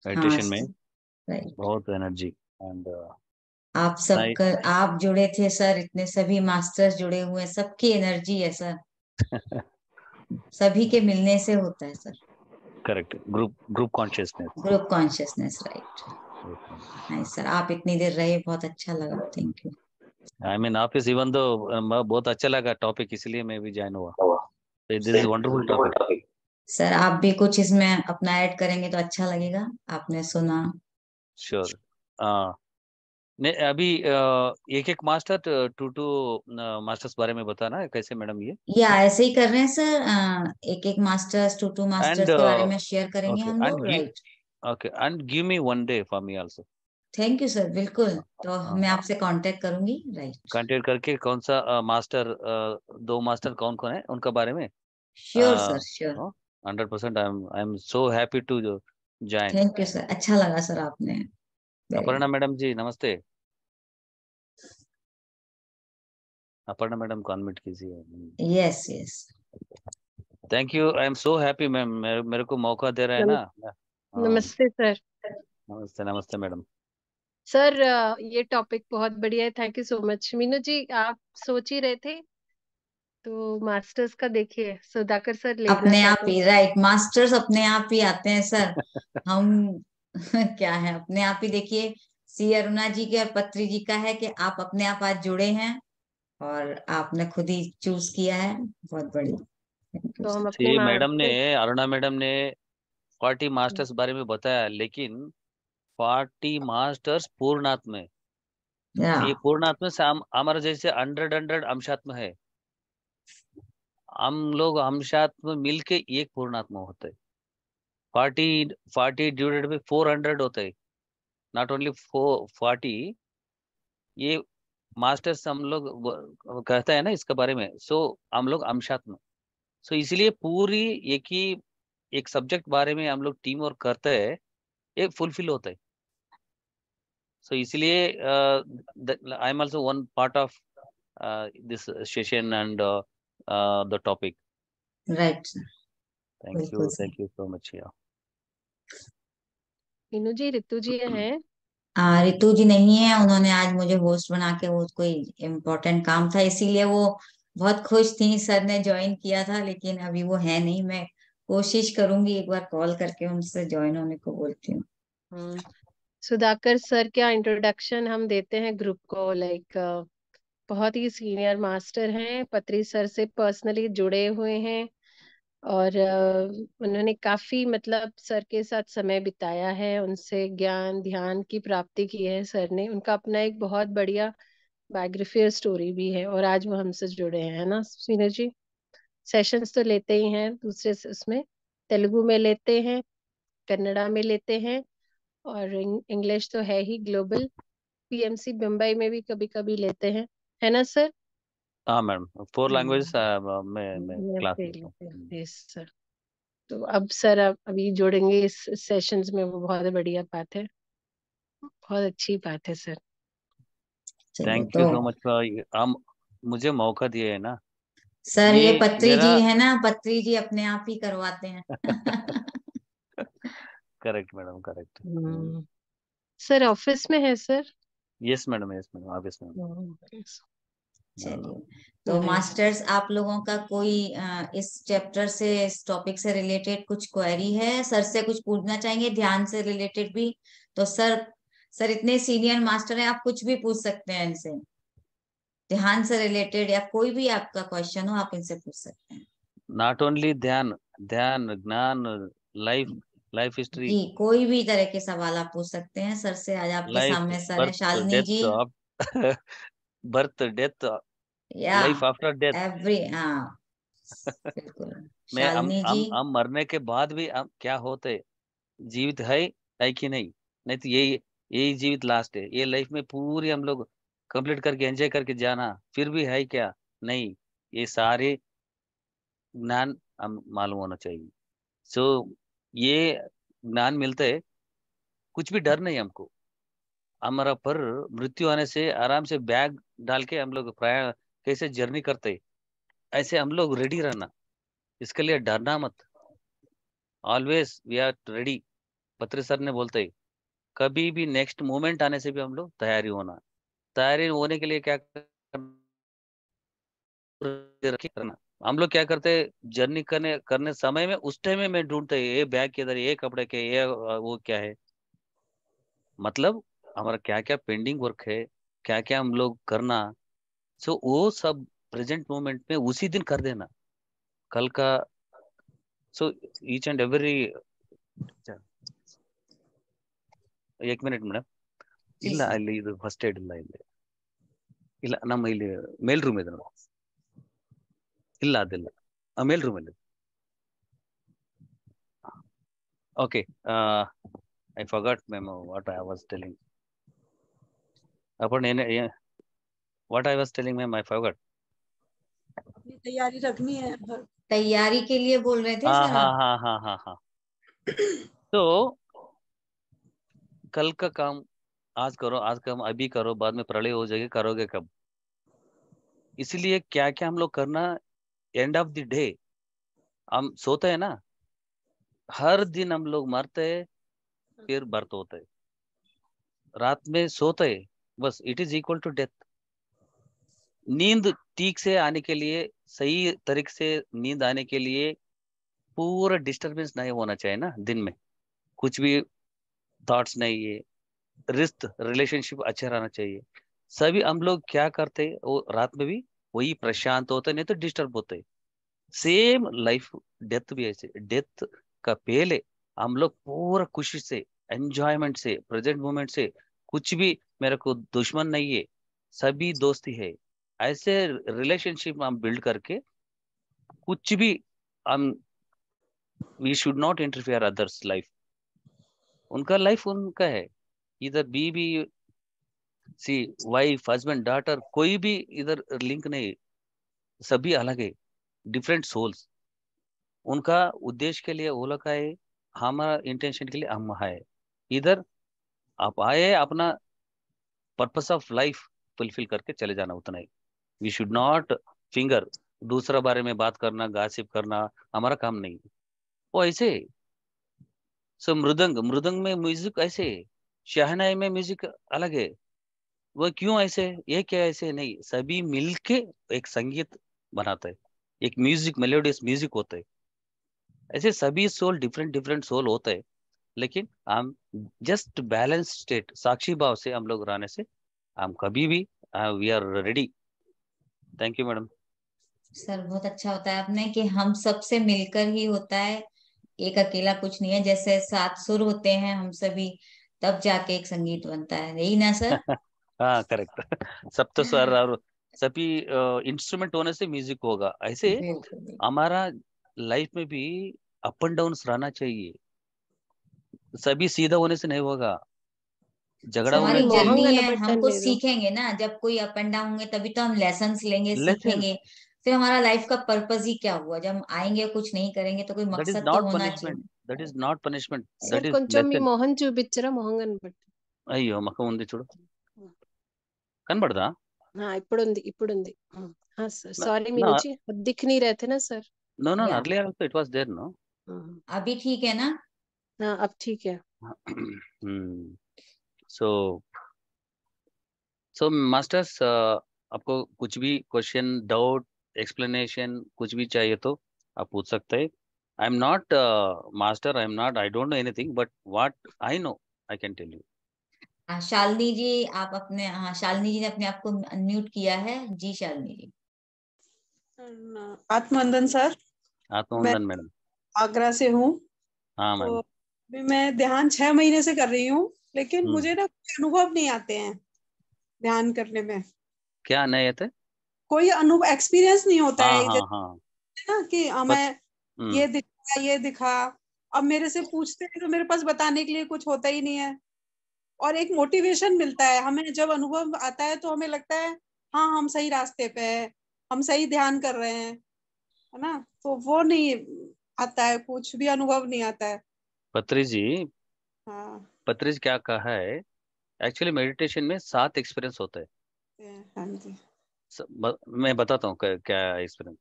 मेडिटेशन में, बहुत एनर्जी। एंड आप सबका, आप जुड़े थे सर, इतने सभी मास्टर्स जुड़े हुए, सबकी एनर्जी है सर। सभी के मिलने से होता है sir. Correct, group consciousness, group consciousness, right. नहीं सर, आप इतनी देर रहे, बहुत अच्छा लगा, thank you. I mean office even though बहुत अच्छा लगा टॉपिक, इसलिए मैं भी ज्वाइन हुआ। This is wonderful topic. Sir आप भी कुछ इसमें अपना ऐड करेंगे तो अच्छा लगेगा, आपने सुना। श्योर। नहीं अभी एक एक मास्टर टू मास्टर्स बारे में बताना है कैसे मैडम ये? या ऐसे ही कर रहे हैं सर, एक एक मास्टर्स, टू एंड मास्टर्स के बारे में शेयर करेंगे ओके हम एंड लोग, right. Okay and give me one day for me also. Thank you sir, बिल्कुल। तो मैं हाँ, आपसे कांटेक्ट करूंगी, राइट। कांटेक्ट करके कौन सा मास्टर, दो मास्टर कौन कौन है उनका बारे में sure sir, sure. 100%। I am so happy to join. Thank you sir, अच्छा लगा सर, आपने वेरी अपर्णा मैडम जी नमस्ते। अपर्णा मैडम कॉन्वेंट कीजिए। Yes yes. Thank you, I am so happy ma'am, मेरे को मौका दे रहा है ना। हाँ, नमस्ते सर। नमस्ते नमस्ते मैडम। सर ये टॉपिक बहुत बढ़िया है, thank you so much. Meenu ji आप सोच ही रहे थे तो मास्टर्स का देखिए, सुधाकर सर लेना अपने आप चाहते हैं। ही, राइट, मास्टर्स अपने आप ही आते हैं सर। हम क्या है, अपने आप ही देखिए। सी अरुणा जी के और पत्री जी का है कि आप अपने आप आज जुड़े हैं और आपने खुद ही चूज किया है, बहुत बढ़िया, थैंक यू तो हम सर। अपने मैडम ने, मास्टर्स। अरुणा मैडम ने 40 मास्टर्स बारे में बताया, लेकिन 40 मास्टर्स पूर्णात्म है। या ये पूर्णात्म से हमारा जैसे 100 अंशात्म है। हम लोग अंशात्म मिलके एक पूर्णात्मा होता है। 40 डिवाइडेड बाई 400 होता है, नॉट ओनली 40। ये मास्टर्स हम लोग कहता है ना इसके बारे में, सो हम लोग अंशात्म। सो इसलिए पूरी एक ही एक सब्जेक्ट बारे में हम लोग टीम वर्क करते हैं, ये फुलफिल होता है। सो इसलिए I am also one part of this session and the topic. Right sir, बिल्कुल sir. Thank you so much. Meenu ji Ritu ji हैं। रितु जी नहीं है, उन्होंने आज मुझे होस्ट बना के, वो कोई इम्पोर्टेंट काम था इसीलिए वो बहुत खुश थी, सर ने ज्वाइन किया था, लेकिन अभी वो है नहीं। मैं कोशिश करूंगी, एक बार कॉल करके उनसे ज्वाइन होने को बोलती हूँ। हम्म, सुधाकर सर क्या इंट्रोडक्शन हम देते हैं ग्रुप को, लाइक बहुत ही सीनियर मास्टर हैं, पत्री सर से पर्सनली जुड़े हुए हैं और उन्होंने काफी मतलब सर के साथ समय बिताया है, उनसे ज्ञान ध्यान की प्राप्ति की है सर ने। उनका अपना एक बहुत बढ़िया बायोग्राफी और स्टोरी भी है और आज वो हमसे जुड़े हैं, है ना मीनू जी। सेशंस तो लेते ही हैं दूसरे से, उसमें तेलुगु में लेते हैं, कन्नड़ा में लेते हैं और इंग्लिश तो है ही ग्लोबल। पीएमसी मुंबई में भी कभी कभी लेते हैं, है ना सर। हाँ मैडम, 4 लैंग्वेज हम्म, मैं क्लास लेता हूँ। Yes sir. तो अब सर आप अभी जोड़ेंगे इस सेशंस में, वो बहुत बढ़िया बात है, बहुत अच्छी बात है सर। चलिए थैंक तो यू सो मच फॉर हम मुझे मौका दिए है ना। सर, ये ये पत्री मेरा जी है ना, पत्री जी अपने आप ही करवाते हैं। Correct madam, correct. Sir office में है sir. Yes madam, yes madam, office में। चलिए, तो नाइस। मास्टर्स आप लोगों का कोई इस चैप्टर से, इस टॉपिक से रिलेटेड कुछ क्वेरी है, सर से कुछ पूछना चाहेंगे, ध्यान से रिलेटेड भी? तो सर इतने सीनियर मास्टर हैं, आप कुछ भी पूछ सकते हैं इनसे, ध्यान से रिलेटेड या कोई भी आपका क्वेश्चन हो, आप इनसे पूछ सकते हैं। नॉट ओनली ध्यान, ध्यान ज्ञान, लाइफ, लाइफ हिस्ट्री, जी, कोई भी तरह के सवाल आप पूछ सकते हैं सर से। आज आपके लाइफ, सामने सर है, birth Shalini ji. Death of birth death, या लाइफ आफ्टर डेथ। एवरी, हाँ, बिल्कुल, मैं शालिनी जी। हम मरने के बाद भी हम क्या होते, जीवित है कि नहीं? नहीं तो यही यही जीवित लास्ट है। ये लाइफ में पूरी हम लोग कंप्लीट करके एंजॉय करके जाना, फिर भी है क्या? नहीं, ये सारे ज्ञान हम मालूम होना चाहिए। सो ये ज्ञान मिलता है, कुछ भी डर नहीं हमको। हमारा पर मृत्यु आने से आराम से बैग डाल के हम लोग प्राय कैसे जर्नी करते, ऐसे हम लोग रेडी रहना। इसके लिए डरना मत, ऑलवेज वी आर रेडी। पत्र सर ने बोलते कभी भी नेक्स्ट मोमेंट आने से भी हम लोग तैयारी होना। तैयारी होने के लिए क्या करना, हम लोग क्या करते, जर्नी करने करने समय में उस टाइम में मैं ढूंढते ये बैग किधर, ये कपड़े के, ये वो क्या है। मतलब हमारा क्या क्या पेंडिंग वर्क है, क्या क्या हम लोग करना, सो वो सब प्रेजेंट मोमेंट में उसी दिन कर देना। कल का सो ईच एंड एवरी, एक मिनट ಮೇಡಮ್, जी ಇಲ್ಲ सर। ಅಲ್ಲಿ ಇದು ಫಸ್ಟ್ ಏಡ್ ಇಲ್ಲ, ಇಲ್ಲಿ ಇಲ್ಲ, ನಮ್ಮ ಇಲ್ಲಿ ಮೇಲ್ ರೂಮ್ ಇದೆ ನೋಡಿ, ಇಲ್ಲ ಅದಿಲ್ಲ, ಮೇಲ್ ರೂಮ್ ಅಲ್ಲಿ. Okay, I forgot ma'am what I was telling अपन ಏನೇ what I was telling ma'am, I forgot. ये तैयारी रखनी है तैयारी के लिए बोल रहे थे हाँ सर हाँ आप। हाँ हाँ हाँ हाँ. तो कल का काम आज करो, आज का काम अभी करो, बाद में प्रलय हो जाएगी, करोगे कब? इसलिए क्या क्या हम लोग करना, एंड ऑफ द डे हम सोते हैं ना, हर दिन हम लोग मरते हैं, फिर बर्थ होते हैं, रात में सोते हैं, बस it is equal to death. नींद ठीक से आने के लिए, सही तरीके से नींद आने के लिए पूरा डिस्टरबेंस नहीं होना चाहिए ना दिन में, कुछ भी थॉट्स नहीं है, रिश्ते रिलेशनशिप अच्छा रहना चाहिए. सभी हम लोग क्या करते हैं, वो रात में भी वही प्रशांत होते हैं, नहीं तो डिस्टर्ब होते हैं. सेम लाइफ, डेथ भी ऐसे. डेथ का पहले हम लोग पूरा खुशी से, एंजॉयमेंट से, प्रेजेंट मोमेंट से, कुछ भी मेरे को दुश्मन नहीं है, सभी दोस्ती है, ऐसे रिलेशनशिप हम बिल्ड करके कुछ भी हम, we should not interfere others life. उनका लाइफ उनका है, इधर बीवी, सी वाइफ, हस्बैंड, डॉटर, कोई भी इधर लिंक नहीं, सभी अलग है, डिफरेंट सोल्स. उनका उद्देश्य के लिए वो लोग है, हमारा इंटेंशन के लिए हम है. इधर आप आए अपना पर्पस ऑफ लाइफ फुलफिल करके चले जाना, उतना ही. वी शुड नॉट फिंगर, दूसरा बारे में बात करना, गासिप करना हमारा काम नहीं. वो ऐसे, सो मृदंग, मृदंग में म्यूजिक ऐसे, शहनाई में म्यूजिक अलग है. वो क्यों ऐसे, ये क्या ऐसे नहीं, सभी मिलके एक संगीत बनाते हैं, एक म्यूजिक, मेलोडियस म्यूजिक होता है. ऐसे सभी सोल डिफरेंट डिफरेंट सोल होते हैं, लेकिन हम जस्ट बैलेंस स्टेट, साक्षी भाव से हम लोग रहने से हम कभी भी we are ready. Thank you madam. Sir बहुत अच्छा होता है आपने कि हम सबसे मिलकर ही होता है, एक अकेला कुछ नहीं है। जैसे सात सुर होते हैं हम सभी, तब जाके एक संगीत बनता है, यही ना सर? हाँ करेक्ट. सप्त स्वर और सभी इंस्ट्रूमेंट होने से म्यूजिक होगा. ऐसे बिल्कुल बिल्कुल। हमारा लाइफ में भी अप एंड डाउन रहना चाहिए, सभी सीधा होने से नहीं होगा, झगड़ा सभी होने हमारी से. जर्नी मोहंगन है, हम बटन कुछ ले दो। सीखेंगे ना, जब कोई अप एंड डाउन होंगे तभी तो हम लेसन्स लेंगे, लेसन, सीखेंगे। फिर हमारा लाइफ का पर्पस ही क्या हुआ? जब हम आएंगे कुछ नहीं करेंगे तो कोई that is मकसद तो not होना punishment, चाहिए। that is not punishment, sir that is కొంచెం మీ lesson. మొహం చూపించరా మొహంగన్ బటన్. అయ్యో మకం ఉంది చూడు, కనబడదా? ఇప్పుడుంది. हाँ सर, सॉरी No, मीनू जी, दिख नहीं रहे थे ना सर. no, no, no, या earlier also it was there, no? अभी ठीक है ना? हाँ अब ठीक है. Hmm. So, so masters, आपको कुछ भी क्वेश्चन, डाउट, एक्सप्लेनेशन कुछ भी चाहिए तो आप पूछ सकते हैं. I am not master, I am not, I don't know anything, but what I know I can tell you. Shalini ji, आप अपने, हाँ शालिनी जी ने अपने आप को अनम्यूट किया है। जी शालिनी जी। आत्मवंदन सर, मैं आत्मवंदन मैडम. आगरा से हूँ. हाँ तो मैडम. अभी मैं ध्यान 6 महीने से कर रही हूँ, लेकिन मुझे ना कोई अनुभव नहीं आते हैं ध्यान करने में. क्या नहीं थे? कोई अनुभव, एक्सपीरियंस नहीं होता हाँ है. हाँ हाँ. जैसे ना कि हमें ये दिखा ये दिखा, अब मेरे से पूछते हैं तो मेरे पास बताने के लिए कुछ होता ही नहीं है. और एक मोटिवेशन मिलता है हमें जब अनुभव आता है, तो हमें लगता है हाँ हम सही रास्ते पे है, हम सही ध्यान कर रहे हैं, है ना. तो वो नहीं आता है, कुछ भी अनुभव नहीं आता है. पत्री जी, हाँ. पत्री जी क्या कहा है, एक्चुअली मेडिटेशन में 7 एक्सपीरियंस होते हैं. हाँ जी. मैं बताता हूँ क्या एक्सपीरियंस.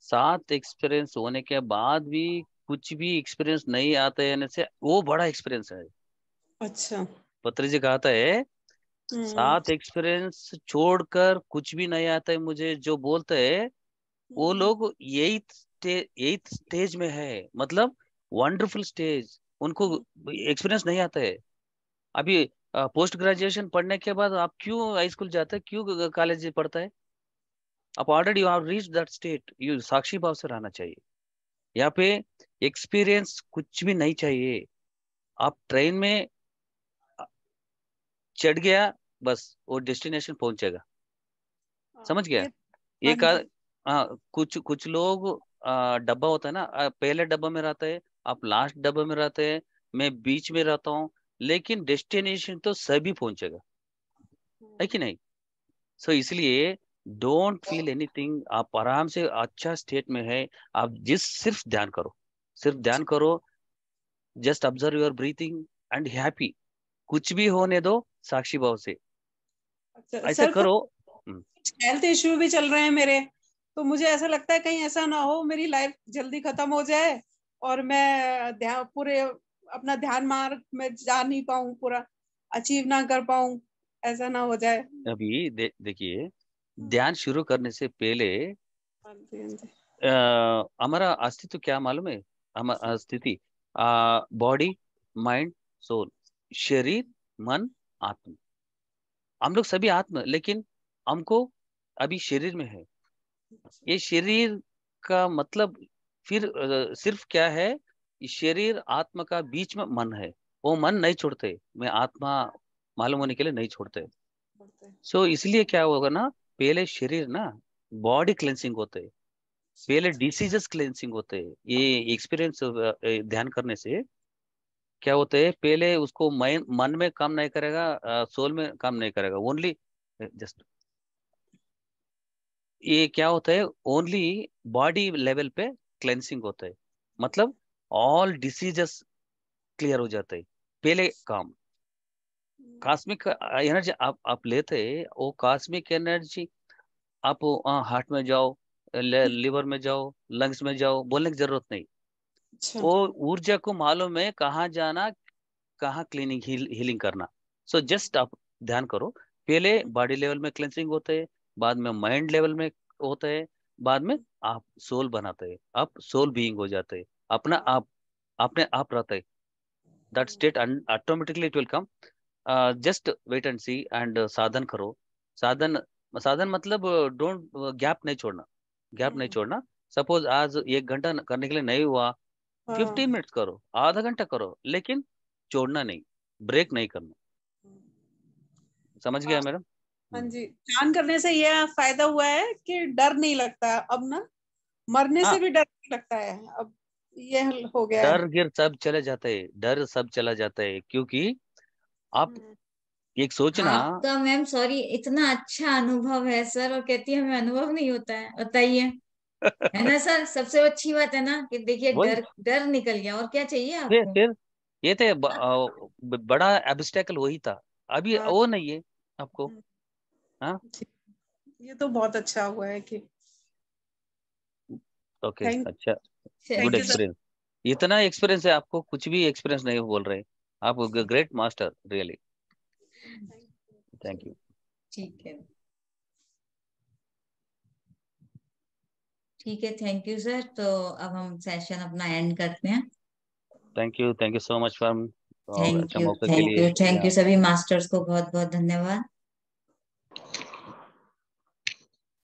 7 एक्सपीरियंस होने के बाद भी कुछ भी एक्सपीरियंस नहीं आता है से वो बड़ा एक्सपीरियंस है. अच्छा. पत्री जी कहता है 7 एक्सपीरियंस छोड़कर कुछ भी नहीं आता है मुझे, जो बोलते हैं वो लोग एथ स्टेज में है, मतलब वंडरफुल स्टेज, उनको एक्सपीरियंस नहीं आता है. अभी पोस्ट ग्रेजुएशन पढ़ने के बाद आप क्यों हाई स्कूल जाते हैं, क्यों कॉलेज पढ़ता है? आप already you have reach that state, you साक्षी भाव से रहना चाहिए। यहाँ पे एक्सपीरियंस कुछ भी नहीं चाहिए। आप ट्रेन में चढ़ गया, बस वो डेस्टिनेशन पहुंचेगा। समझ गया? हाँ एक जी। कुछ कुछ लोग डब्बा होता है ना, पहले डब्बा में रहते हैं, आप लास्ट डब्बे में रहते हैं, मैं बीच में रहता हूँ, लेकिन डेस्टिनेशन तो सभी पहुंचेगा, है कि नहीं? सो इसलिए डोंट फील एनीथिंग, आप आराम से अच्छा स्टेट में है, आप जिस सिर्फ ध्यान करो, सिर्फ ध्यान करो, just observe your breathing and happy, कुछ भी होने दो साक्षी भाव से, अच्छा ऐसे सर, करो। हेल्थ इश्यू भी चल रहे हैं मेरे, तो मुझे ऐसा लगता है कहीं ऐसा ना हो मेरी लाइफ जल्दी खत्म हो जाए और मैं पूरे अपना ध्यान मार्ग में जा नहीं पाऊं, पूरा अचीव ना कर पाऊं, ऐसा ना हो जाए। अभी देखिए, ध्यान शुरू करने से पहले हाँ जी, हाँ जी। हमारा अस्तित्व क्या मालूम है? हमारा स्थिति, बॉडी, माइंड, सोल, शरीर, मन, आत्मा। हम लोग सभी आत्मा, लेकिन हमको अभी शरीर में है। ये शरीर का मतलब फिर सिर्फ क्या है, ये शरीर आत्मा का बीच में मन है, वो मन नहीं छोड़ते, मैं आत्मा मालूम होने के लिए नहीं छोड़ते। सो इसलिए क्या होगा ना, पहले शरीर ना, बॉडी क्लेंसिंग होते है, पहले डिसीजेस क्लेंसिंग होते हैं। ये एक्सपीरियंस ध्यान करने से क्या होता है, पहले उसको मन में काम नहीं करेगा, सोल में काम नहीं करेगा, ओनली जस्ट ये क्या होता है, ओनली बॉडी लेवल पे क्लेंसिंग होता है, मतलब ऑल डिसीजेस क्लियर हो जाते हैं पहले काम। कॉस्मिक एनर्जी आप लेते हैं, वो कॉस्मिक एनर्जी आप हार्ट में जाओ, लिवर में जाओ, लंग्स में जाओ, बोलने की जरूरत नहीं। अच्छा। वो ऊर्जा को मालूम है कहाँ जाना, कहाँ क्लीनिंग हीलिंग करना। सो जस्ट आप ध्यान करो, पहले बॉडी लेवल में क्लेंसिंग होते हैं, बाद में माइंड लेवल में होता है, बाद में आप सोल बनाते हैं, आप सोल बीइंग हो जाते हैं, अपना आप अपने आप रहते हैं। That state automatically it will come. Just wait and see and साधन करो। साधन, साधन मतलब डोंट गैप नहीं छोड़ना, गैप नहीं छोड़ना। सपोज आज 1 घंटा करने के लिए नहीं हुआ, 15 मिनट्स करो, आधा घंटा करो, लेकिन छोड़ना नहीं, ब्रेक नहीं करना। समझ गया मैडम? हाँ जी, ध्यान करने से यह फायदा हुआ है कि डर नहीं लगता अब ना, मरने से हाँ, भी डर नहीं लगता है अब, ये हो गया है। डर गिर सब चले जाते हैं, डर सब चला जाता है, क्योंकि आप एक सोचना। आपका मैम सॉरी इतना अच्छा अनुभव है सर, और कहती है हमें अनुभव नहीं होता है, बताइए। है ना सर, सबसे अच्छी बात है ना कि देखिए वही, डर डर निकल गया, और क्या चाहिए आपको। फिर ये थे बड़ा एब्स्टेकल वही था, अभी हाँ, वो नहीं है आपको। हाँ, ये तो बहुत अच्छा हुआ है कि ओके, थैंक अच्छा, good thank you sir. Experience. इतना एक्सपीरियंस है आपको, कुछ भी एक्सपीरियंस नहीं बोल रहे, आप great master really. Thank you. ठीक है, ठीक है, थैंक यू सर। तो अब हम सेशन अपना एंड करते हैं। Thank you so much for thank अच्छा यू, मौके के थैंक लिए यू, थैंक यहाँ। यू सभी मास्टर्स को बहुत बहुत धन्यवाद।